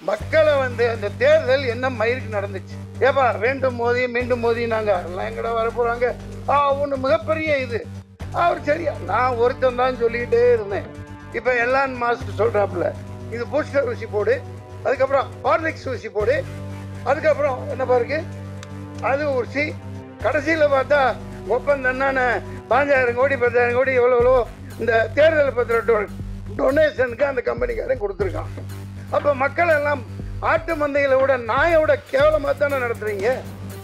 மக்களை வந்து அந்த தேர்தல் என்ன மயிருக்கு நடந்துச்சு. ஏப்பா வேண்டும் மோதி மீண்டும் மோதி நாங்க எல்லாம் எங்கடா வர போறாங்க. ஒன்று மிகப்பெரிய இது. அவர் சரியா நான் ஒருத்தன் தான் சொல்லிக்கிட்டே இருந்தேன். இப்போ எலான் மாஸ்க் சொல்றாப்புல இது பூஸ்டர் ஊசி போடு, அதுக்கப்புறம் ஹார்லிக்ஸ் ஊசி போடு, அதுக்கப்புறம் என்ன பாருக்கு அது ஊசி, கடைசியில் பார்த்தா ஒப்பந்தம் என்னன்னு 5000 கோடி 10,000 கோடி எவ்வளோ இந்த தேர்தல் பத்திர டொனேஷனுக்கு அந்த கம்பெனிக்காரன் கொடுத்துருக்கான். அப்போ மக்கள் எல்லாம் ஆட்டு மந்தைகளை விட நாயை விட கேவலமாக தானே நடத்துறீங்க.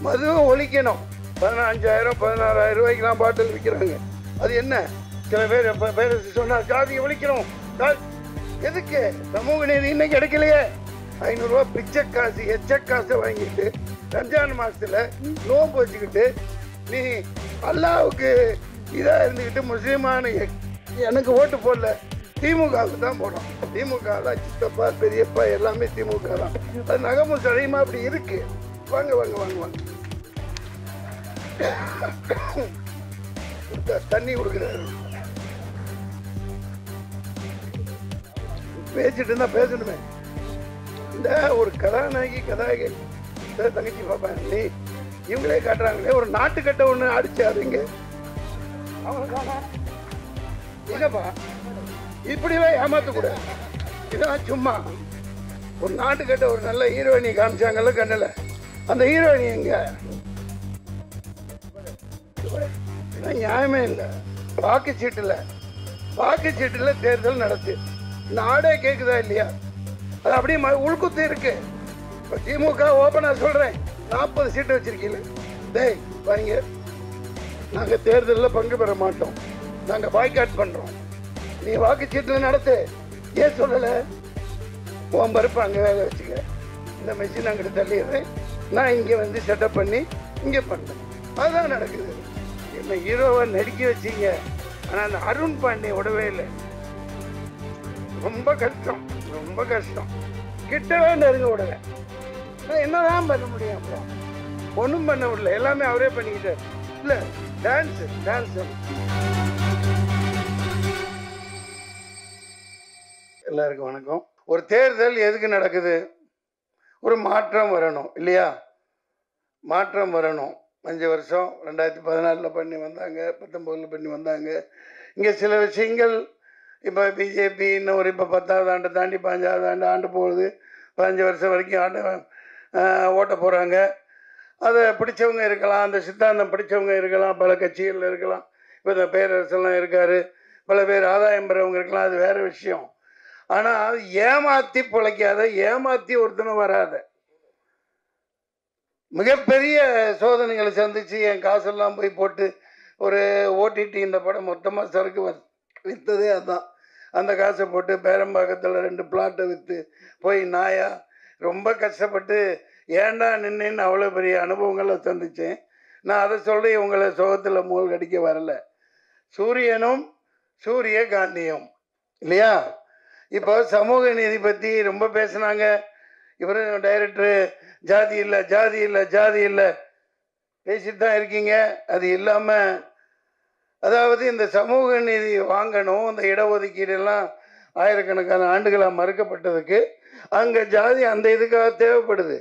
மதுவும் ஒழிக்கணும். 15,000 16,000 ரூபாய்க்குலாம் பாட்டில் விற்கிறாங்க. அது என்ன சில பேர் பேரரசு சொன்னால் ஜாதியை ஒழிக்கணும். எதுக்கு சமூக நீதி இன்னைக்கு கிடைக்கலையே. 500 ரூபா பிச்சை காசு எச்ச காசை வாங்கிட்டு ரம்ஜான் மாசத்துல நோம்பு வச்சுக்கிட்டு நீ அல்லாவுக்கு இதாக இருந்துக்கிட்டு முஸ்லீமான எனக்கு ஓட்டு போடல, திமுகவுக்கு தான் போடும். திமுக தான் சித்தப்பா பெரியப்பா எல்லாமே திமுக தான். அது நகமும் சடையுமா அப்படி இருக்கு. வாங்க வாங்க வாங்க வாங்க தண்ணி கொடுக்குறாரு. பேசிட்டு இருந்தா பேசணுமே. இந்த ஒரு கதாநாயகி தங்கச்சி பாப்பா நீ இவங்களே காட்டுறாங்களே ஒரு நாட்டுக்கட்டை ஒண்ணு அடிச்சாருங்க. என்னப்பா இப்படிலாம் ஏமாத்த கூட. இதெல்லாம் சும்மா ஒரு நாட்டுக்கட்ட ஒரு நல்ல ஹீரோயினி காமிச்சாங்கல்ல கண்ணில், அந்த ஹீரோயினி எங்க நியாயமே இல்லை. வாக்குச்சீட்டுல தேர்தல் நடத்து நாடே கேக்குதா இல்லையா? அது அப்படியே உள்குத்து இருக்கு. இப்போ திமுக ஓப்பனா சொல்றேன் 40 சீட்டு வச்சிருக்கீங்க. டேய் வாங்க, நாங்க தேர்தலில் பங்கு பெற மாட்டோம், நாங்க பாய்காட் பண்றோம். நீ வாக்குச்சீட்டுல நடத்து. ஏன் சொல்லல? உன் பருப்பு அங்கே வேலை வச்சுக்க, இந்த மெஷின் அங்கிட்டு தள்ளிடுறேன், நான் இங்கே வந்து செட்டப் பண்ணி இங்கே பண்ணேன். அதுதான் நடக்குது. என்ன ஹீரோவை நடிக்க வச்சிங்க, ஆனால் அந்த அருண் பாண்டிய விடவே இல்லை. ரொம்ப கஷ்டம், ரொம்ப கஷ்டம். கிட்டவே நெருங்க விடல. என்னதான் பண்ண முடியும்? அப்புறம் ஒன்றும் பண்ண விடல, எல்லாமே அவரே பண்ணிக்கிட்டார். இல்லை டான்ஸ். எல்லாருக்கும் வணக்கம். ஒரு தேர்தல் எதுக்கு நடக்குது? ஒரு மாற்றம் வரணும் இல்லையா? மாற்றம் வரணும். 5 வருஷம் 2014 பண்ணி வந்தாங்க, 19 பண்ணி வந்தாங்க. இங்கே சில விஷயங்கள் இப்போ பிஜேபி இன்னும் ஒரு இப்போ 10வது ஆண்டு தாண்டி 15வது ஆண்டு போகுது. 15 வருஷம் வரைக்கும் ஓட்ட போகிறாங்க. அதை பிடிச்சவங்க இருக்கலாம், அந்த சித்தாந்தம் பிடிச்சவங்க இருக்கலாம், பல கட்சிகளில் இருக்கலாம். இப்போ இந்த பேரரசெல்லாம் இருக்கார், பல பேர் ஆதாயம் பெறவங்க இருக்கலாம், அது வேறு விஷயம். ஆனால் ஏமாற்றி பிழைக்காத, ஏமாற்றி ஒருத்தனும் வராத. மிகப்பெரிய சோதனைகளை சந்திச்சு என் காசெல்லாம் போய் போட்டு ஒரு ஓடிடி இந்த படம் மொத்தமாக சரக்கு விற்றதே அதுதான். அந்த காசை போட்டு பேரம்பாக்கத்தில் 2 பிளாட்டை விற்று போய் நாயா ரொம்ப கஷ்டப்பட்டு ஏண்டா நின்னு அவ்வளோ பெரிய அனுபவங்களை சந்தித்தேன். நான் அதை சொல்லி உங்களை சோகத்தில் மூழ்கடிக்க வரல. சூரியனும் சூரியகாந்தியும் இல்லையா? இப்போ சமூக நீதி பற்றி ரொம்ப பேசுனாங்க. இவர் டைரக்டரு ஜாதி இல்லை பேசிட்டு தான் இருக்கீங்க. அது இல்லாமல் அதாவது இந்த சமூக நீதி வாங்கணும், இந்த இடஒதுக்கீடெல்லாம் ஆயிரக்கணக்கான ஆண்டுகளாக மறுக்கப்பட்டதுக்கு அங்கே ஜாதி அந்த இதுக்காக தேவைப்படுது.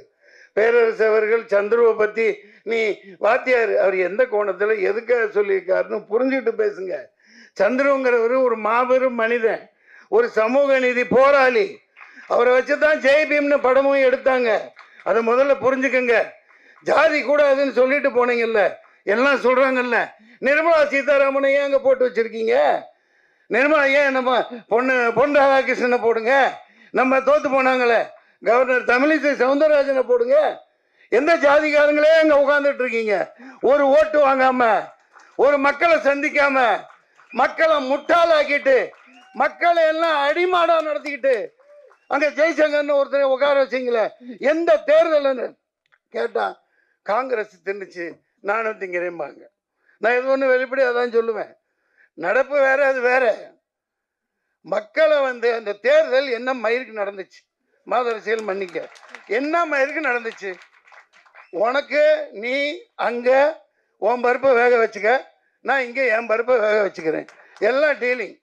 பேரரசு அவர்கள் சந்துருவை பற்றி நீ வாத்தியார் அவர் எந்த கோணத்தில் எதுக்காக சொல்லியிருக்காருன்னு புரிஞ்சுக்கிட்டு பேசுங்க. சந்துருங்கிறவர் ஒரு மாபெரும் மனிதன், ஒரு சமூக நீதி போராளி. அவரை வச்சு தான் ஜெய்பீம்னு படமும் எடுத்தாங்க. அதை முதல்ல புரிஞ்சுக்கங்க. ஜாதி கூடாதுன்னு சொல்லிட்டு போனீங்கல்ல, எல்லாம் சொல்றாங்கல்ல. நிர்மலா சீதாராமனை ஏன் அங்கே போட்டு வச்சிருக்கீங்க? நிர்மலா ஏன் நம்ம பொன் ராதாகிருஷ்ணனை போடுங்க. நம்ம தோத்து போனாங்களே கவர்னர் தமிழிசை சவுந்தரராஜனை போடுங்க. எந்த ஜாதிகாரங்களே அங்கே உட்கார்ந்துட்டு இருக்கீங்க? ஒரு ஓட்டு வாங்காம, ஒரு மக்களை சந்திக்காம, மக்களை முட்டாளாக்கிட்டு, மக்களை எல்லாம் அடிமாடா நடத்திக்கிட்டு அங்கே ஜெய்சங்கர்னு ஒருத்தரை உட்கார வச்சிங்களே. எந்த தேர்தல்னு கேட்டான் காங்கிரஸ் தின்னுச்சு, நானும் திங்கிறேன்பாங்க. நான் இது ஒன்று வெளிப்படையாக தான் சொல்லுவேன். நடப்பு வேற, அது வேற. மக்களை வந்து அந்த தேர்தல் என்ன மயிருக்கு நடந்துச்சு? மாதரசியல் மன்னிக்க என்ன மயிருக்கு நடந்துச்சு? உனக்கு நீ அங்கே உன் பருப்பை வேக வச்சுக்க, நான் இங்கே என் பருப்பை வேக வச்சுக்கிறேன். எல்லாம் டீலிங்.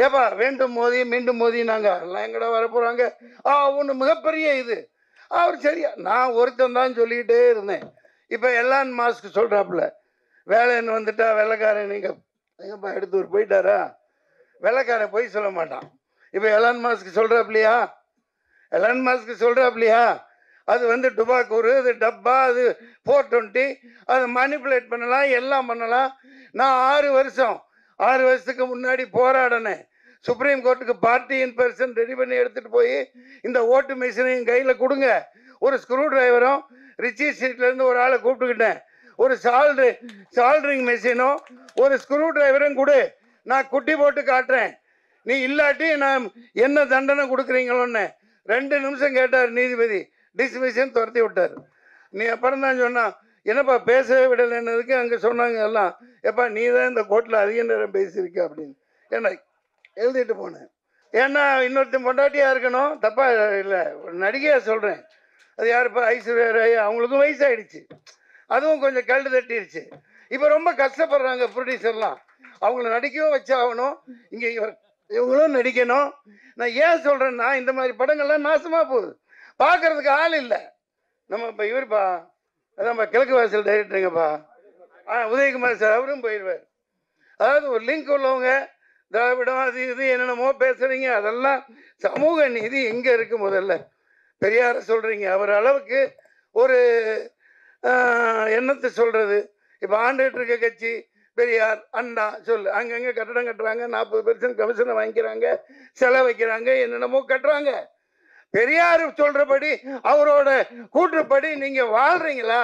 ஏப்பா வேண்டும் மோதி மீண்டும் மோதினாங்க, அதெல்லாம் எங்கடா வரப்போகிறாங்க, ஒன்று மிகப்பெரிய இது. அவர் சரியா, நான் ஒருத்தன் தான் சொல்லிக்கிட்டே இருந்தேன். இப்போ எலான் மாஸ்க் சொல்கிறாப்புல, வேலைன்னு வந்துட்டா வெள்ளைக்காரன், நீங்கள் எங்கப்பா எடுத்து போயிட்டாரா, வெள்ளைக்காரன் போய் சொல்ல மாட்டான். இப்போ எலான் மாஸ்க் சொல்கிறாப்லையா, எலான் மாஸ்க் சொல்கிறாப்லையா, அது வந்து டுபாக்கூரு, அது டப்பா, அது 420, அதை மேனிப்புலேட் பண்ணலாம், எல்லாம் பண்ணலாம். நான் 6 வருஷத்துக்கு முன்னாடி போராடினேன். சுப்ரீம் கோர்ட்டுக்கு பார்ட்டி இன் பர்சன் ரெடி பண்ணி எடுத்துகிட்டு போய் இந்த ஓட்டு மிஷினையும் கையில் கொடுங்க, ஒரு ஸ்க்ரூ டிரைவரும் ரிச்சி ஸ்ட்ரீட்லேருந்து ஒரு ஆளை கூப்பிட்டுக்கிட்டேன், ஒரு சால்ட்ரிங் மிஷினும் ஒரு ஸ்க்ரூ டிரைவரும் கொடு, நான் குட்டி போட்டு காட்டுறேன், நீ இல்லாட்டி நான் என்ன தண்டனை கொடுக்குறீங்களோன்னு 2 நிமிஷம் கேட்டார் நீதிபதி, டிஸ்மிஷன் துரத்தி விட்டார். நீ அப்புறம் தான் சொன்னான், என்னப்பா பேசவே விடலைன்னதுக்கு அங்கே சொன்னாங்க எல்லாம், எப்பா நீ தான் இந்த கோர்ட்டில் அதிக நேரம் பேசியிருக்க அப்படின்னு. ஏன்னா எழுதிட்டு போனேன். ஏன்னா இன்னொருத்தன் பொண்டாட்டியாக இருக்கணும், தப்பாக இல்லை, ஒரு நடிகையாக சொல்கிறேன். அது யாருப்பா, ஐஸ்வர்யா ராய், அவங்களுக்கும் வயசாகிடுச்சு, அதுவும் கொஞ்சம் கல்டு தட்டிடுச்சு. இப்போ ரொம்ப கஷ்டப்படுறாங்க ப்ரொடியூசர்லாம், அவங்கள நடிக்கவும் வச்சாகணும், இங்கே இவங்களும் நடிக்கணும். நான் ஏன் சொல்கிறேன்னா, இந்த மாதிரி படங்கள்லாம் நாசமாக போகுது, பார்க்குறதுக்கு ஆள் இல்லை. நம்ம இப்போ இவருப்பா, அதான்ப்பா கிழக்கு வாசல் டைரக்டருங்கப்பா, உதயகுமார் சார், அவரும் போயிடுவார். அதாவது ஒரு லிங்க் உள்ளவங்க, திராவிடம் அது இது என்னென்னமோ பேசுகிறீங்க, அதெல்லாம் சமூக நீதி எங்கே இருக்குது? முதல்ல பெரியாரை சொல்கிறீங்க, அவர் அளவுக்கு ஒரு எண்ணத்தை சொல்கிறது. இப்போ ஆண்டுகிட்டு இருக்க கட்சி பெரியார் அண்ணா சொல்லு, அங்கங்கே கட்டடம் கட்டுறாங்க, 40% கமிஷனை வாங்கிக்கிறாங்க, செலவு வைக்கிறாங்க, என்னென்னமோ கட்டுறாங்க. பெரியார் சொல்றபடி, அவரோட கூற்றுப்படி நீங்க வாழ்றீங்களா?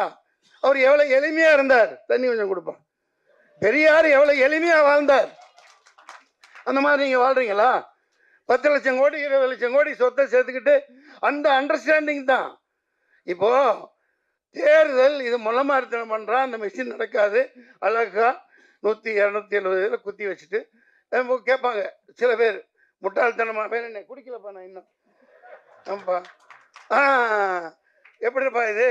அவர் எவ்வளவு எளிமையா இருந்தார், தண்ணி கொஞ்சம் கொடுப்பான். பெரியார் எவ்வளவு எளிமையா வாழ்ந்தார், அந்த மாதிரி நீங்க வாழ்றீங்களா? 10 லட்சம் கோடி 20 லட்சம் கோடி சொத்தை சேர்த்துக்கிட்டு அந்த அண்டர்ஸ்டாண்டிங் தான். இப்போ தேர்தல் இது முளமாரித்தனம் பண்றான், அந்த மிஷின் நடக்காது, அழகா 100-270 குத்தி வச்சுட்டு கேட்பாங்க சில பேர், முட்டாள்தனமா பேர், என்ன குடிக்கலப்பா நான் இன்னும், ஆமாப்பா, எப்படிப்பா இது,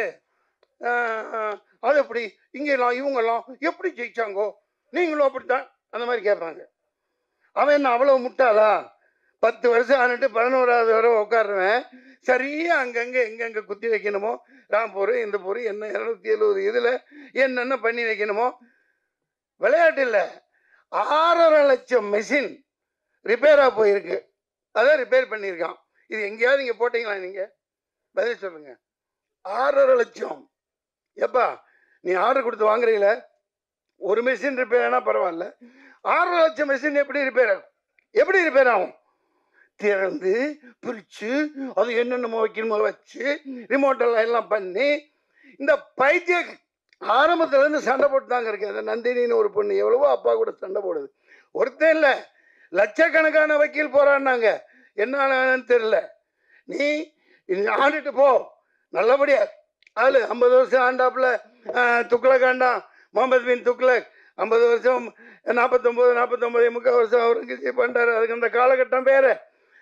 அது எப்படி இங்கெல்லாம் இவங்கெல்லாம் எப்படி ஜெயிச்சாங்கோ, நீங்களும் அப்படித்தான், அந்த மாதிரி கேட்பாங்க. அவன் என்ன அவ்வளோ முட்டாளா? 10 வருஷம் ஆனிட்டு 11வது வரை உட்காருவேன், சரியாக அங்கங்கே எங்கெங்கே குத்தி வைக்கணுமோ, ராம்பூர் இந்த பூர் என்ன 270 இதில் என்னென்ன பண்ணி வைக்கணுமோ. விளையாட்டு இல்லை, 6.5 லட்சம் மெஷின் ரிப்பேராக போயிருக்கு, அதான் ரிப்பேர் பண்ணியிருக்கான். இது எங்கேயாவது இங்கே போட்டிங்களா? நீங்கள் பதில் சொல்லுங்க. 6.5 லட்சம். எப்பா நீ ஆர்டர் கொடுத்து வாங்குறீங்கள, ஒரு மெஷின் ரிப்பேர் ஆனால் பரவாயில்ல, 6.5 லட்சம் மெஷின் எப்படி ரிப்பேர் ஆகும்? எப்படி ரிப்பேர் ஆகும்? திறந்து பிரித்து அது என்னென்னமோ வைக்கணுமோ வச்சு ரிமோட்டெல்லாம் எல்லாம் பண்ணி, இந்த பைத்திய ஆரம்பத்துலேருந்து சண்டை போட்டு தாங்க இருக்கு. அந்த நந்தினின்னு ஒரு பொண்ணு எவ்வளவோ அப்பா கூட சண்டை போடுது, ஒருத்தன் இல்லை லட்சக்கணக்கான வக்கீல் போறான்னாங்க, என்ன தெரியல. நீ ஆண்டுட்டு போ நல்லபடியா. அதில் 50 வருஷம் ஆண்டாப்புல துக்ளக் ஆண்டான், முகமது பின் துக்ளக் 50 வருஷம் 49 முக்கால் வருஷம் அவுரங்கசீப் பண்ணாரு. அதுக்கு அந்த காலகட்டம் வேற.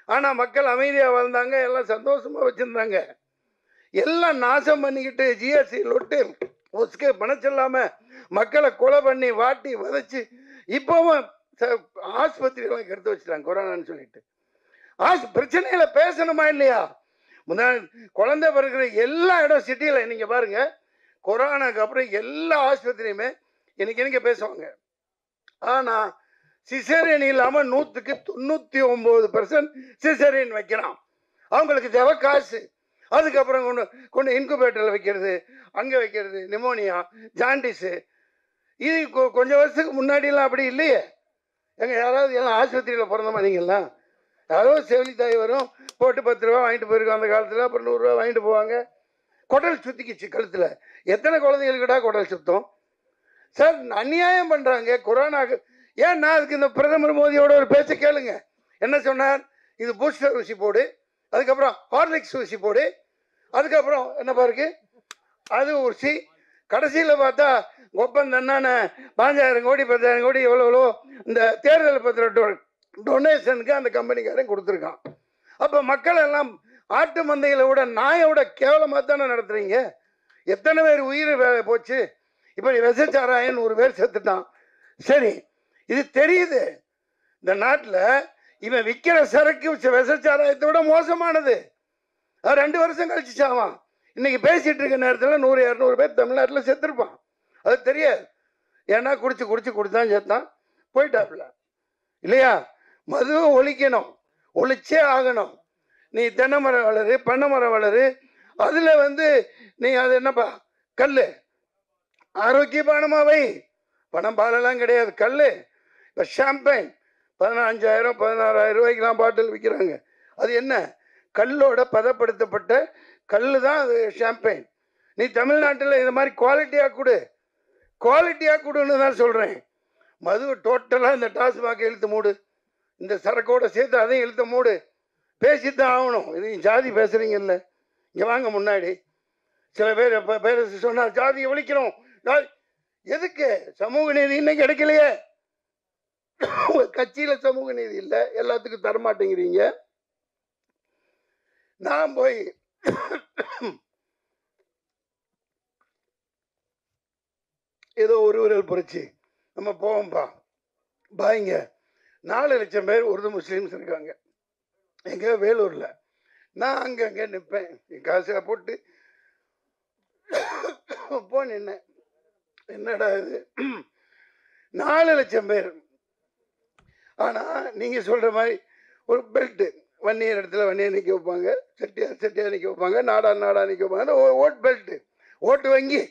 ஆனால் மக்கள் அமைதியாக வாழ்ந்தாங்க, எல்லாம் சந்தோஷமாக வச்சுருந்தாங்க. எல்லாம் நாசம் பண்ணிக்கிட்டு ஜிஎஸ்டி லொட்டு ஒஸ்கே பணம் சொல்லாமல் மக்களை கொலை பண்ணி வாட்டி வதைச்சு இப்போவும் ஆஸ்பத்திரிகளை கருத்து வச்சுட்டாங்க கொரோனான்னு சொல்லிட்டு. பிரச்சனைகளை பேசணுமா இல்லையா? குழந்தை பிறகுற எல்லா இடம் சிட்டியில் நீங்கள் பாருங்க, கொரோனாக்கு அப்புறம் எல்லா ஆஸ்பத்திரியுமே எனக்கு பேசுவாங்க. ஆனால் சிசேரியன் இல்லாமல் 100க்கு 99% சிசேரியன் வைக்கிறான். அவங்களுக்கு தேவை காசு. அதுக்கப்புறம் கொண்டு இன்குபேட்டரில் வைக்கிறது, அங்கே வைக்கிறது, நிமோனியா, ஜாண்டிஸு. இது கொஞ்சம் வருஷத்துக்கு முன்னாடியெல்லாம் அப்படி இல்லையே. எங்கள் யாராவது எல்லாம் ஆஸ்பத்திரியில் பிறந்த மாதிரிங்களா? யாரோ செவிலி தாய் வரும், போட்டு 10 ரூபா வாங்கிட்டு போயிருக்கோம் அந்த காலத்தில், அப்புறம் 100 ரூபா வாங்கிட்டு போவாங்க. குடல் சுத்திக்கிச்சு கழுத்தில். எத்தனை குழந்தைகளுக்கிட்டா குடல் சுத்தம்? சார் அநியாயம் பண்ணுறாங்க கொரோனாக்கு. ஏன்னா அதுக்கு இந்த பிரதமர் மோடியோட ஒரு பேச்சை கேளுங்க. என்ன சொன்னார்? இது பூஸ்டர் ஊசி போடு, அதுக்கப்புறம் ஹார்லிக்ஸ் ஊசி போடு, அதுக்கப்புறம் என்ன பாருக்கு அது ஊசி. கடைசியில் பார்த்தா ஒப்பந்தம் என்னென்ன 5000 கோடி 10,000 கோடி எவ்வளோ இந்த தேர்தல் பத்திர டொனேஷனுக்கு அந்த கம்பெனிக்காரன் கொடுத்துருக்கான். அப்போ மக்கள் எல்லாம் ஆட்டு மந்தைகளை விட நாயோட கேவலமாக தானே நடத்துறீங்க. எத்தனை பேர் உயிர் போச்சு. இப்படி விசச்சாராயன் 100 பேர் செத்துட்டான். சரி, இது தெரியுது. இந்த நாட்டில் இவன் விற்கிற சரக்கு விசச்சாராயத்தை விட மோசமானது. அது 2 வருஷம் கழிச்சு சாவான். இன்னைக்கு பேசிட்டு இருக்க நேரத்தில் 100-200 பேர் தமிழ்நாட்டில் செத்துருப்பான். அது தெரியாது. ஏன்னா குடிச்சு குடிச்சு குடித்தான் செத்தான், போயிட்டாப்புல இல்லையா? மதுவை ஒழிக்கணும், ஒழிச்சே ஆகணும். நீ தென்னை மரம் வளரு, பண்ணை மரம் வளரு, அதில் நீ அது என்னப்பா கல் ஆரோக்கியமானமாவை, பணம் பாலெல்லாம் கிடையாது, கல். இப்போ ஷாம்பைன் 15,000 16,000 ரூபாய்க்குலாம் பாட்டில் விற்கிறாங்க. அது என்ன? கல்லோட பதப்படுத்தப்பட்ட கல் தான் அது ஷாம்பைன். நீ தமிழ்நாட்டில் இந்த மாதிரி குவாலிட்டியாக கொடு, குவாலிட்டியாக கொடுன்னு தான் சொல்கிறேன். மது டோட்டலாக இந்த டாஸ்மாக் இழுத்து மூடு, இந்த சரக்கோட சேர்த்து அதையும் இழுத்து மூடு. பேசித்தான் ஆகணும். இது ஜாதி பேசுகிறீங்கல்ல, இங்கே வாங்க முன்னாடி. சில பேர் இப்போ பேர சொன்னால் ஜாதியை ஒழிக்கிறோம். எதுக்கு? சமூக நீதி இன்னைக்கு கிடைக்கலையே. கட்சியில் சமூக நீதி இல்லை, எல்லாத்துக்கும் தரமாட்டேங்கிறீங்க. நான் போய் ஏதோ ஒரு விரல் புரட்சி நம்ம போவோம்பா பாய்ங்க. 4 லட்சம் பேர் உருது முஸ்லீம்ஸ் இருக்காங்க எங்க வேலூரில். நான் அங்கங்கே நிற்பேன், என் காசை போட்டு நின்னேன். என்னடா இது 4 லட்சம் பேர். ஆனால் நீங்கள் சொல்கிற மாதிரி ஒரு பெல்ட்டு, வன்னியர் இடத்துல வன்னியர் நிற்க வைப்பாங்க, செட்டியார் நிற்க வைப்பாங்க, நாடா நிற்க வைப்பாங்க. ஓட் பெல்ட்டு, ஓட்டு வங்கி,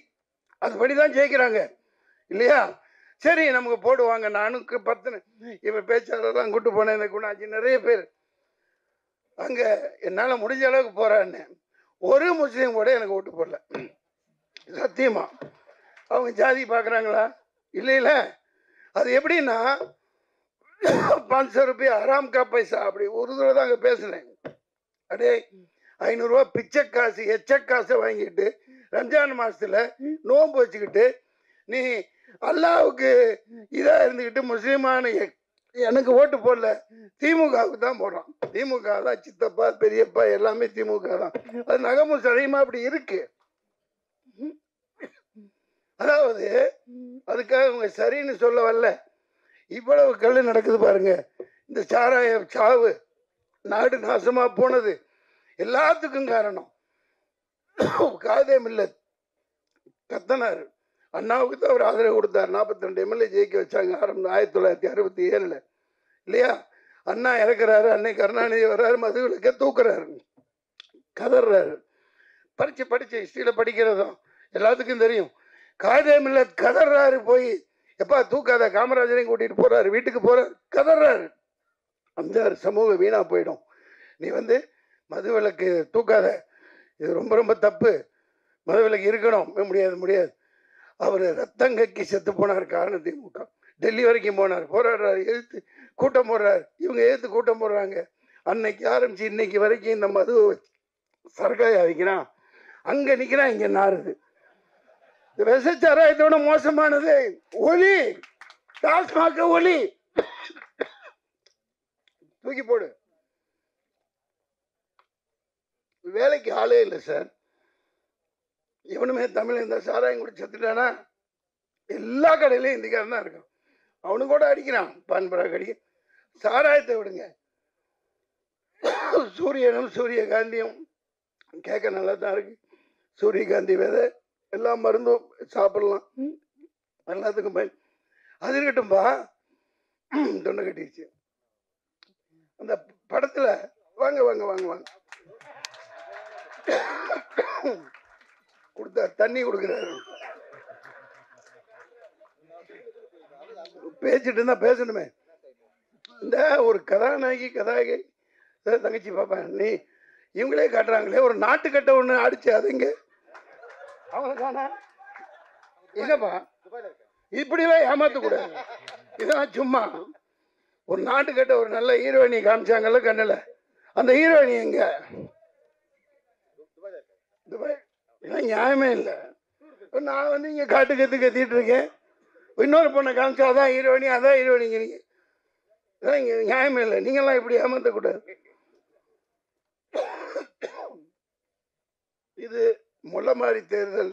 அதுபடி தான் ஜெயிக்கிறாங்க இல்லையா? சரி, நமக்கு போடுவாங்க. நானுக்கு 10 இப்போ பேச்சாளர்லாம் கூட்டு போனேன், இந்த குணாச்சி நிறைய பேர் அங்கே என்னால் முடிஞ்ச அளவுக்கு போகிறான்னு. ஒரு முஸ்லீம் கூட எனக்கு ஓட்டு போடல சத்தியமா. அவங்க ஜாதி பார்க்குறாங்களா? இல்லை. அது எப்படின்னா 500 ரூபாய் ஆராம் கா பைசா, அப்படி ஒரு தடவை தான் அங்கே பேசினேன். அடே 500 ரூபா பிச்சை காசு, எச்ச காசை வாங்கிட்டு ரம்ஜான் மாதத்தில் நோன்பு வச்சுக்கிட்டு நீ அல்லாவுக்கு இதாக இருந்துக்கிட்டு முஸ்லீமான எனக்கு ஓட்டு போடல, திமுகவுக்கு தான் போடுறான். திமுக தான், சித்தப்பா பெரியப்பா எல்லாமே திமுக தான். அது நகமும் சதையுமா அப்படி இருக்கு. அதாவது அதுக்காக அவங்க சரின்னு சொல்ல வரல. இவ்வளவு கல் நடக்குது பாருங்க. இந்த சாராய சாவு, நாடு நாசமா போனது எல்லாத்துக்கும் காரணம் காதே மில்லத் கத்தனார். அண்ணாவுக்கு தான் அவர் ஆதரவு கொடுத்தார். 42 எம்எல்ஏ ஜெயிக்க வச்சாங்க 1967 இல்லையா? அண்ணா இறக்குறாரு, அன்னை கருணாநிதி வர்றாரு, மது விலக்க தூக்குறாரு, கதறாரு. படிச்சு ஹிஸ்டரியில் படிக்கிறதும் எல்லாத்துக்கும் தெரியும். காதே மில்லத் கதறாரு, போய் எப்பா தூக்காத, காமராஜரையும் கூட்டிட்டு போறாரு, வீட்டுக்கு போறாரு, கதறாரு. அந்த சமூக வீணா போயிடும். நீ மது விலக்கு தூக்காத, இது ரொம்ப ரொம்ப தப்பு, மது விலக்கு இருக்கணும். முடியாது. அவர் ரத்தங்கக்கி செத்து போனார் காரணம் திமுக. டெல்லி வரைக்கும் போனார், போராடுறாரு, எதிர்த்து கூட்டம் போடுறாரு, இவங்க எதிர்த்து கூட்டம் போடுறாங்க. அன்னைக்கு ஆரம்பிச்சு இன்னைக்கு வரைக்கும் இந்த மது சரக்காய வைக்கிறான், அங்க நிக்கிறான், இங்க நாருது. விசச்சாராயத்தோட மோசமானது ஒலி, டாஸ்மாக ஒலி, தூக்கி போடு. வேலைக்கு ஆளே இல்லை சார். இவனுமே தமிழ் இந்த சாராயம் கூட செத்துட்டானா எல்லா கடையிலையும் இந்திக்காரன் தான் இருக்கான். அவனு கூட அடிக்கிறான், பான்பராக அடிக்க. சாராயத்தை விடுங்க, சூரியனும் சூரியகாந்தியும் கேட்க நல்லா தான் இருக்கு. சூரியகாந்தி விதை எல்லா மருந்தும் சாப்பிடலாம், எல்லாத்துக்கும் பயன். அது இருக்கட்டும்பா. தொண்டை கட்டிடுச்சு. அந்த படத்துல வாங்க கொடுத்தா தண்ணி கொடுக்குறாரு. பேசிட்டு இருந்தா பேசணுமே. இந்த ஒரு கதாநாயகி தங்கச்சி பாப்பேன், நீ இவங்களே காட்டுறாங்களே ஒரு நாட்டுக்கட்டை ஒண்ணு அடிச்சு, அதுங்க அவங்களுக்கான எங்கப்பா இப்படிலாம் ஏமாத்தக்கூடாது. இதெல்லாம் சும்மா ஒரு நாட்டுக்கட்ட ஒரு நல்ல ஹீரோயினி காமிச்சாங்கல்ல கண்ணில், அந்த ஹீரோயினி எங்க? துபாய். நியாயமே இல்லை. நான் இங்க காட்டு கத்திட்டு இருக்கேன், இன்னொரு பொண்ணை காமிச்சா அதான் ஹீரோயினி, அதான் ஹீரோயினிங்க. இங்க நியாயமே இல்லை. நீங்கெல்லாம் இப்படி ஏமாத்தக்கூடாது. இது முள்ளமாரி தேர்தல்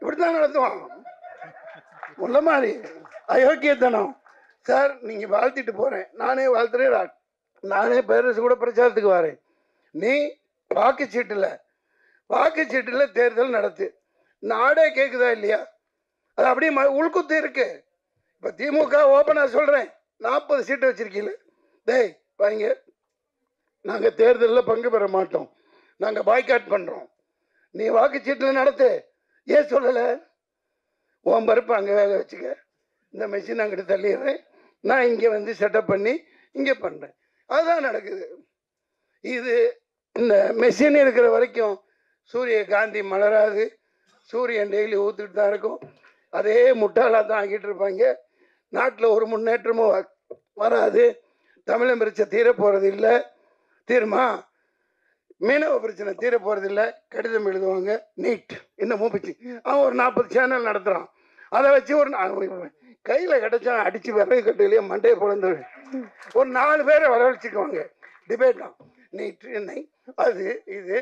இப்படித்தான் நடத்துவான். முள்ளமாரி அயோக்கியத்தனம். சார் நீங்கள் வாழ்த்திட்டு போகிறேன், நானே வாழ்த்துறேன், நானே பேரரசு கூட பிரச்சாரத்துக்கு வரேன். நீ வாக்குச்சீட்டில் தேர்தல் நடத்து. நாடே கேட்குதா இல்லையா? அது அப்படியே உள்குத்து இருக்கு. இப்போ திமுக ஓப்பனாக சொல்கிறேன், 40 சீட்டு வச்சிருக்கீங்க. டேய் வாங்க, நாங்கள் தேர்தலில் பங்கு பெற மாட்டோம், நாங்கள் பாய்காட் பண்ணுறோம். நீ வாக்குச்சீட்டில் நடத்து. ஏன் சொல்லலை? உன் பருப்பு அங்கே வேக வச்சுக்க, இந்த மெஷின் அங்கிட்டு தள்ளிடுறேன், நான் இங்கே வந்து செட்டப் பண்ணி இங்கே பண்ணுறேன். அதுதான் நடக்குது. இது இந்த மெஷின் இருக்கிற வரைக்கும் சூரியகாந்தி மலராது. சூரியன் டெய்லி ஊற்றுக்கிட்டு தான் இருக்கும். அதே முட்டாளாக தான் ஆக்கிட்டு இருப்பாங்க. நாட்டில் ஒரு முன்னேற்றமும் வராது. தமிழன் பிரச்சனை தீர போகிறது இல்லை. தீருமா? மீனவ பிரச்சனை தீர போகிறது இல்லை. கடிதம் எழுதுவாங்க, நீட் இன்னும் மூப்பிச்சு. அவன் ஒரு 40 சேனல் நடத்துகிறான். அதை வச்சு ஒரு கையில் கிடச்சா அடித்து விறகு கட்டையிலேயே மண்டையை பிறந்து ஒரு 4 பேரை வரவழைச்சிக்குவாங்க. டிபேட் தான். நீட் என்னை அது இது.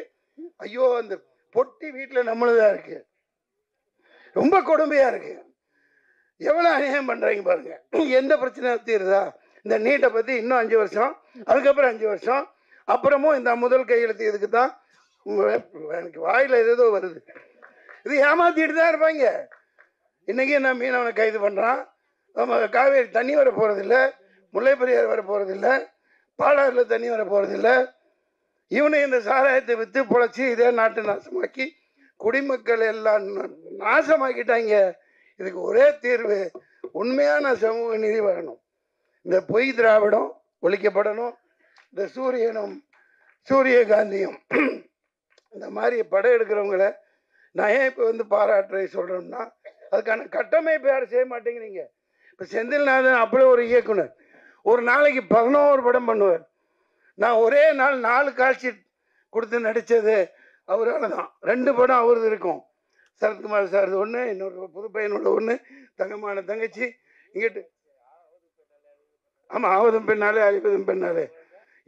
ஐயோ, அந்த பொட்டி வீட்டில் நம்மளுதான் இருக்கு. ரொம்ப கொடுமையாக இருக்கு. எவ்வளோ அநியாயம் பண்ணுறாங்க பாருங்க. எந்த பிரச்சனை தீருதா? இந்த நீட்டை பற்றி இன்னும் 5 வருஷம், அதுக்கப்புறம் 5 வருஷம், அப்புறமும் இந்த முதல் கையெழுத்து இதுக்கு தான். எனக்கு வாயில் ஏதோ வருது. இது ஏமாத்திட்டு தான் இருப்பாங்க. இன்றைக்கி நான் மீனவனை கைது பண்ணுறான். நம்ம காவேரி தண்ணி வர போகிறதில்ல, முல்லை பெரியார் வர போகிறதில்ல, பாலாறில் தண்ணி வர போகிறதில்ல. இவனை இந்த சாராயத்தை விற்று பொழைச்சி இதே நாட்டை நாசமாக்கி குடிமக்கள் எல்லாம் நாசமாக்கிட்டாங்க. இதுக்கு ஒரே தீர்வு, உண்மையான சமூக நீதி வரணும். இந்த பொய் திராவிடம் ஒழிக்கப்படணும். இந்த சூரியகாந்தியும் இந்த மாதிரி படம் எடுக்கிறவங்கள நான் ஏன் இப்போ வந்து பாராட்டுறேன் சொல்கிறோம்னா, அதுக்கான கட்டமைப்பு யாரும் செய்ய மாட்டேங்கிறீங்க. இப்போ செந்தில்நாதன் அப்படியே ஒரு இயக்குனர், ஒரு நாளைக்கு 11 படம் பண்ணுவார். நான் ஒரே நாள் 4 காட்சி கொடுத்து நடித்தது அவரால் தான். 2 படம் அவரது இருக்கும். சரத்குமார் சார் ஒன்று, இன்னொரு புது பையனோட ஒன்று, தங்கமான தங்கச்சி. இங்கிட்டு ஆமாம், ஆவதும் பெண்ணாலே அழிப்பதும் பெண்ணாலே.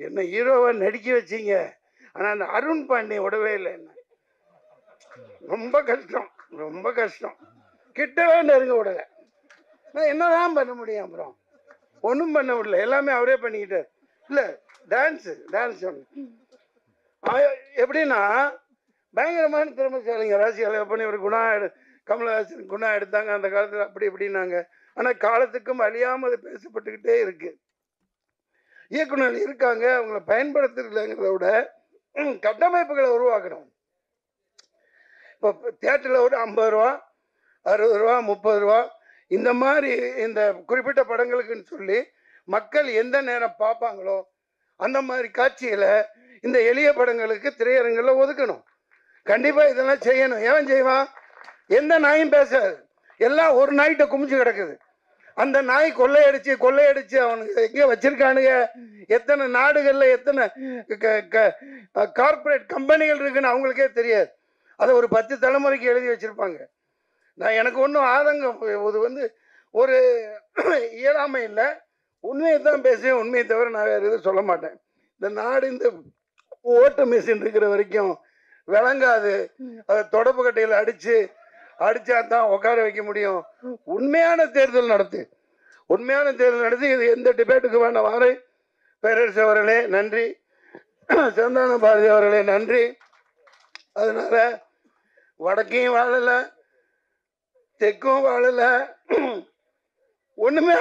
என்ன ஹீரோவை நடிக்க வச்சிங்க. ஆனால் அந்த அருண் பாண்டியன் விடவே இல்லை. என்ன ரொம்ப கஷ்டம், ரொம்ப கஷ்டம். கிட்டவே நெருங்க விடலை. நான் என்னதான் பண்ண முடியும்? அப்புறம் ஒன்றும் பண்ண விடல, எல்லாமே அவரே பண்ணிக்கிட்டார். இல்லை, டான்ஸ் ஒன்று எப்படின்னா பயங்கரமான திறமைசாலிங்க. ராசியால் பண்ணி ஒரு கமலஹாசன் குணா எடுத்தாங்க அந்த காலத்தில், அப்படி இப்படின்னாங்க. ஆனால் காலத்துக்கும் அழியாமல் அது பேசப்பட்டுக்கிட்டே இருக்கு. இயக்குநர்கள் இருக்காங்க, அவங்கள பயன்படுத்துறதுங்கிறத விட கட்டமைப்புகளை உருவாக்கணும். இப்போ தியேட்டரில் ஒரு 50 ரூபா, 60 ரூபா, 30 ரூபா இந்த மாதிரி இந்த குறிப்பிட்ட படங்களுக்குன்னு சொல்லி மக்கள் எந்த நேரம் பார்ப்பாங்களோ அந்த மாதிரி காட்சிகளை இந்த எளிய படங்களுக்கு திரையரங்கில் ஒதுக்கணும். கண்டிப்பாக இதெல்லாம் செய்யணும். ஏன் செய்வான்? எந்த நாயும் பேசாது. எல்லாம் ஒரு நாய்கிட்ட குமிச்சு கிடக்குது. அந்த நாய் கொள்ளையடிச்சு அவனுக்கு எங்கே வச்சிருக்கானுங்க, எத்தனை நாடுகளில் எத்தனை கார்பரேட் கம்பெனிகள் இருக்குன்னு அவங்களுக்கே தெரியாது. அதை ஒரு 10 தலைமுறைக்கு எழுதி வச்சுருப்பாங்க. நான் எனக்கு ஒன்றும் ஆதங்கம், இது வந்து ஒரு இயலாமை இல்லை. உண்மையை தான் பேசுவேன், உண்மையை தவிர நான் வேறு எதுவும் சொல்ல மாட்டேன். இந்த நாடு இந்த ஓட்டு மிஷின் இருக்கிற வரைக்கும் விளங்காது. அதை தொடப்பு கட்டையில் அடித்தா தான் உட்கார வைக்க முடியும். உண்மையான தேர்தல் நடத்து, இது எந்த டிபேட்டுக்கு வேணாம் வாரேன். பேரரசு அவர்களே நன்றி, சந்தான பாரதி அவர்களே நன்றி. அதனால் வடக்கையும் வாழலை, தெற்கும் வாழலை, ஒன்றுமே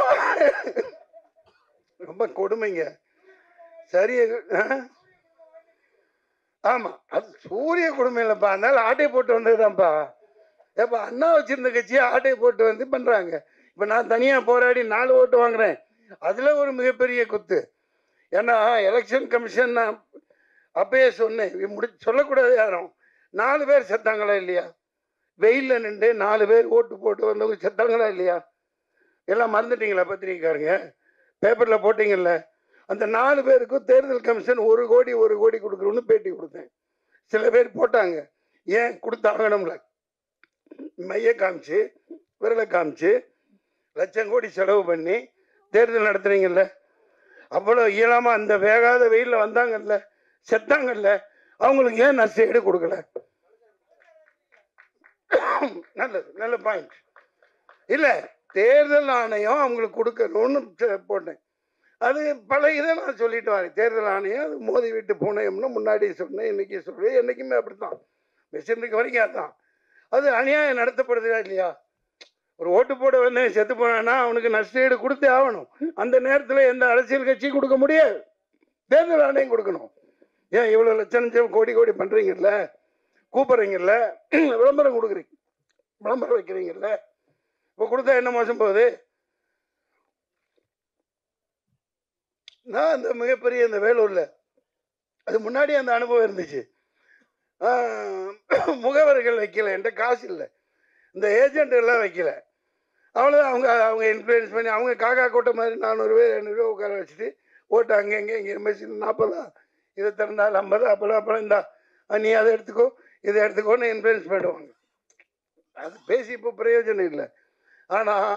ரொம்ப கொடுமைங்க. சரி, ஆமாம், அது சூரிய கொடுமை இல்லைப்பா. அதனால ஆட்டை போட்டு வந்ததுதான்ப்பா. ஏப்பா, அண்ணா வச்சிருந்த கட்சியை ஆட்டை போட்டு வந்து பண்ணுறாங்க. இப்போ நான் தனியாக போராடி 4 ஓட்டு வாங்குறேன். அதில் ஒரு மிகப்பெரிய குத்து. ஏன்னா எலெக்ஷன் கமிஷன் நான் அப்பயே சொன்னேன், சொல்லக்கூடாது யாரும். 4 பேர் செத்தாங்களா இல்லையா? வெயிலில் நின்று 4 பேர் ஓட்டு போட்டு வந்தவங்க செத்தாங்களா இல்லையா? எல்லாம் மறந்துட்டீங்களா? பத்திரிக்கைக்காரங்க பேப்பரில் போட்டிங்கல்ல. அந்த 4 பேருக்கும் தேர்தல் கமிஷன் 1 கோடி கொடுக்குறோன்னு பேட்டி கொடுத்தேன். சில பேர் போட்டாங்க, ஏன் கொடுத்தாங்கணும்ல, மைய காமிச்சு விரலை காமிச்சு லட்சம் கோடி செலவு பண்ணி தேர்தல் நடத்துறீங்கல்ல. அவ்வளோ இயலாமல் அந்த வேகாத வெயிலில் வந்தாங்கல்ல, செத்தாங்கல்ல, அவங்களுக்கு ஏன் நஷ்டஈடு கொடுக்கல? நல்லது, நல்ல பாயிண்ட். இல்லை, தேர்தல் ஆணையம் அவங்களுக்கு கொடுக்கணும்னு போட்டேன். அது பல இதை நான் சொல்லிட்டு வரேன். தேர்தல் ஆணையம் அது மோதி விட்டு பூனையம்னு முன்னாடி சொன்னேன், இன்னைக்கு சொல்றேன், என்றைக்குமே அப்படித்தான், மெஷினுக்கு வரைக்கும் அதுதான். அது அநியாயம் நடத்தப்படுதா இல்லையா? ஒரு ஓட்டு போட வந்து செத்து போனான்னா அவனுக்கு நஷ்டஈடு கொடுத்தே ஆகணும். அந்த நேரத்தில் எந்த அரசியல் கட்சி கொடுக்க முடியாது, தேர்தல் ஆணையம் கொடுக்கணும். ஏன் இவ்வளோ லட்சம் லட்சம் கோடி கோடி பண்ணுறீங்கல்ல, கூப்பிட்றீங்கல்ல, விளம்பரம் கொடுக்குறீங்க, விளம்பரம் வைக்கிறீங்கல்ல, இப்போ கொடுத்தா என்ன மோசம் போகுது? நான் அந்த மிகப்பெரிய இந்த வேலூரில் அது முன்னாடி அந்த அனுபவம் இருந்துச்சு. முகவர்கள் வைக்கல, என்கிட்ட காசு இல்லை, இந்த ஏஜென்ட் எல்லாம் வைக்கல. அவ்வளோதான். அவங்க இன்ஃப்ளூயன்ஸ் பண்ணி அவங்க காக்கா கோட்டை மாதிரி 400 பேர் 200 ரூபா உட்கார வச்சுட்டு ஓட்டு அங்கே இங்கே மெஷின் 40 இதை திறந்தால் 50 அப்போலாம் இந்தா நீ அதை எடுத்துக்கோ இதை எடுத்துக்கோன்னு இன்ஃப்ளூயன்ஸ் பண்ணுவாங்க. அது பேசி இப்போ பிரயோஜனம் இல்லை. ஆனால்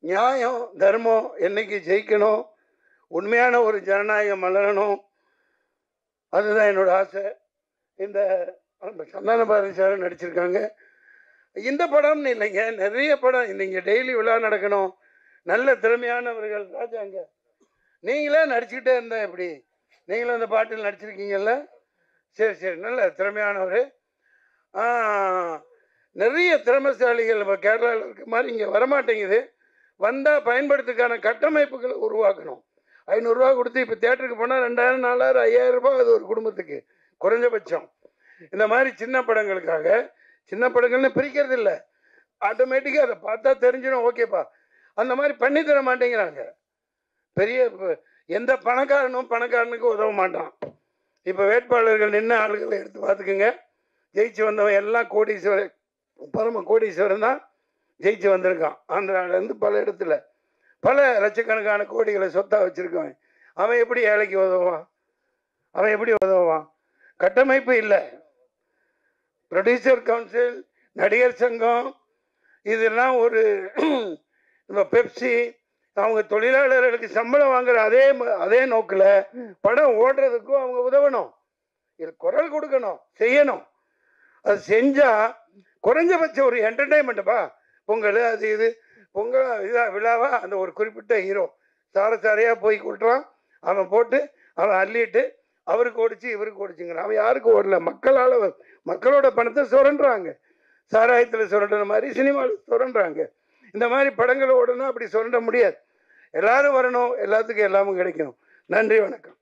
நியாயம் தர்மம் என்னைக்கு ஜெயிக்கணும், உண்மையான ஒரு ஜனநாயகம் மலரணும், அதுதான் என்னோட ஆசை. இந்த சந்தான பாரதி சார் நடிச்சிருக்காங்க. இந்த படம்னு இல்லைங்க, நிறைய படம் இல்லைங்க. டெய்லி விழா நடக்கணும், நல்ல திறமையானவர்கள். ராஜாங்க நீங்களே நடிச்சுக்கிட்டே இருந்தேன், எப்படி நீங்களும் அந்த பாட்டில் நடிச்சிருக்கீங்கல்ல, சரி சரி, நல்ல திறமையானவர். நிறைய திறமைசாலிகள் இப்போ கேரளாவில் இருக்க மாதிரி இங்கே வரமாட்டேங்குது. வந்தால் பயன்படுத்துக்கான கட்டமைப்புகளை உருவாக்கணும். 500 ரூபா கொடுத்து இப்போ தேட்டருக்கு போனால் 2000 4000 5000 ரூபாய் அது ஒரு குடும்பத்துக்கு குறைஞ்சபட்சம். இந்த மாதிரி சின்ன படங்களுக்காக, சின்ன படங்கள்னு பிரிக்கிறது இல்லை, ஆட்டோமேட்டிக்காக அதை பார்த்தா தெரிஞ்சிடும், ஓகேப்பா, அந்த மாதிரி பண்ணி தர மாட்டேங்கிறாங்க. பெரிய எந்த பணக்காரனுக்கு உதவ மாட்டான். இப்போ வேட்பாளர்கள் நின்ன ஆளுகளை எடுத்து பார்த்துக்குங்க, ஜெயிச்சு வந்தவன் எல்லாம் கோடீஸ்வரன், பரம கோடீஸ்வரன் தான் ஜெயிச்சு வந்திருக்கான். ஆந்திராவிலேருந்து பல இடத்துல பல லட்சக்கணக்கான கோடிகளை சொத்தா வச்சிருக்கவன் அவன் எப்படி ஏழைக்கு உதவுவான்? அவன் எப்படி உதவுவான்? கட்டமைப்பு இல்லை. ப்ரொடியூசர் கவுன்சில், நடிகர் சங்கம், இதெல்லாம் ஒரு இப்போ பெப்சி, அவங்க தொழிலாளர்களுக்கு சம்பளம் வாங்குற அதே நோக்கில் படம் ஓடுறதுக்கும் அவங்க உதவணும், இது குரல் கொடுக்கணும், செய்யணும். அது செஞ்சால் குறைஞ்சபட்சம் ஒரு என்டர்டைன்மெண்ட்டுப்பா. பொங்கல் அது இது, பொங்கல் இதாக விழாவா, அந்த ஒரு குறிப்பிட்ட ஹீரோ சாரையாக போய் கொட்டுறான், அவன் போட்டு அவன் அள்ளிட்டு அவருக்கு ஓடிச்சு இவருக்கு ஓடிச்சுங்கிறான். அவன் யாருக்கு ஓடல, மக்களால், மக்களோட பணத்தை சுரண்டுறாங்க. சாராயத்தில் சுரண்டுற மாதிரி சினிமாவில் சுரண்டுறாங்க. இந்த மாதிரி படங்கள் ஓடணும், அப்படி சுரண்ட முடியாது. எல்லாரும் வரணும், எல்லாத்துக்கும் எல்லாமும் கிடைக்கணும். நன்றி, வணக்கம்.